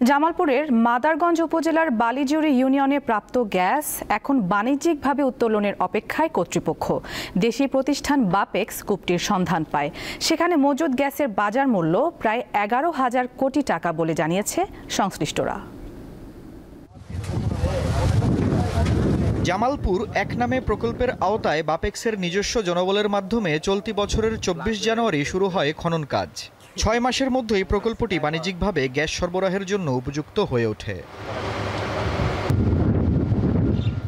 জামালপুরের মাদারগঞ্জ উপজেলার বালিজুড়ি ইউনিয়নে প্রাপ্ত গ্যাস এখন বাণিজ্যিকভাবে উত্তোলনের অপেক্ষায় কর্তৃপক্ষ। দেশি প্রতিষ্ঠান বাপেক্স কূপটির সন্ধান পায়। সেখানে মজুদ গ্যাসের বাজার মূল্য প্রায় 11,000 কোটি টাকা বলে জানিয়েছে সংশ্লিষ্টরা। জামালপুর এক নামে প্রকল্পের আওতায় বাপেক্সের নিজস্ব জনবলের মাধ্যমে চলতি বছরের 24 জানুয়ারি শুরু হয় খনন কাজ। 6 মাসের মধ্যেই প্রকল্পটি বাণিজ্যিকভাবে গ্যাস সরবরাহের জন্য উপযুক্ত হয়ে ওঠে।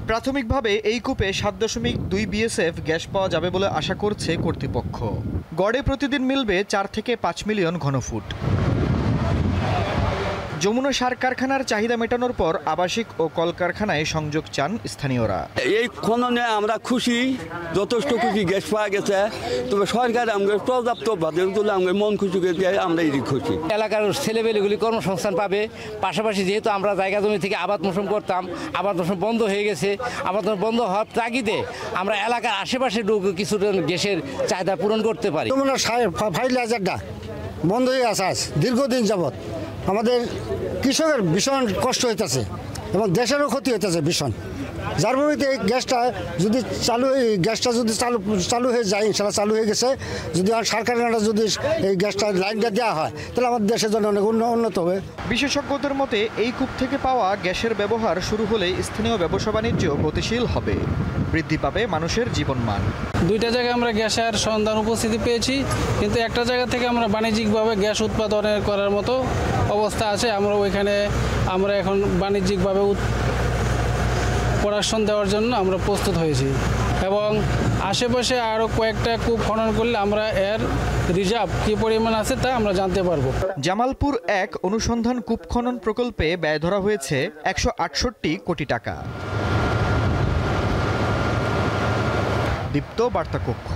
প্রাথমিকভাবে এই কূপে 7.2 বিএসএফ গ্যাস পাওয়া যাবে বলে আশা করছে কর্তৃপক্ষ। গড়ে প্রতিদিন মিলবে 4 থেকে 5 মিলিয়ন ঘনফুট। যমুনা সার কারখানার চাহিদা মেটানোর পর আবাসিক ও কলকারখানায় সংযোগ চান স্থানীয়রা। এই খননে আমরা খুশি, যথেষ্ট খুশি, গ্যাস পাওয়া গেছে। তবে সরকার আমাদের পর্যাপ্ত আমাদের মন খুশি করে দিয়ে আমরা এই খুশি। এলাকার ছেলেমেয়েগুলি কর্মসংস্থান পাবে। পাশাপাশি যেহেতু আমরা জায়গা জমি থেকে আবাদ মৌসুম করতাম, আবাদ মৌসুম বন্ধ হয়ে গেছে। আবাদ মৌসুম বন্ধ হওয়ার তাগিদে আমরা এলাকার আশেপাশে কিছুটা গ্যাসের চাহিদা পূরণ করতে পারি। যমুনা ফাইল হাজারটা বন্ধ হয়ে আসা দীর্ঘদিন যাবৎ আমাদের কৃষকের ভীষণ কষ্ট হইতেছে এবং দেশেরও ক্ষতি হইতেছে ভীষণ। যার ভূমিতে এই গ্যাসটা যদি চালু হয়ে যায়, ইনশাল্লাহ চালু হয়ে গেছে, যদি সরকারের যদি এই গ্যাসটা লাইনটা দেওয়া হয় তাহলে আমাদের দেশের জন্য অনেক উন্নত হবে। বিশেষজ্ঞদের মতে এই কূপ থেকে পাওয়া গ্যাসের ব্যবহার শুরু হলে স্থানীয় ব্যবসা বাণিজ্য গতিশীল হবে, বৃদ্ধি পাবে মানুষের জীবনমান। দুইটা জায়গায় আমরা গ্যাসের সন্ধান উপস্থিতি পেয়েছি, কিন্তু একটা জায়গা থেকে আমরা বাণিজ্যিকভাবে গ্যাস উৎপাদনের করার মতো অবস্থা আছে। আমরা এখন বাণিজ্যিকভাবে প্রোডাকশন দেওয়ার জন্য আমরা প্রস্তুত হয়েছি এবং আশেপাশে আরও কয়েকটা কূপ খনন করলে আমরা এর রিজার্ভ কী পরিমাণ আছে তা আমরা জানতে পারবো। জামালপুর 1 অনুসন্ধান কূপ খনন প্রকল্পে ব্যয় ধরা হয়েছে 168 কোটি টাকা। দীপ্ত বার্তা কক্ষ।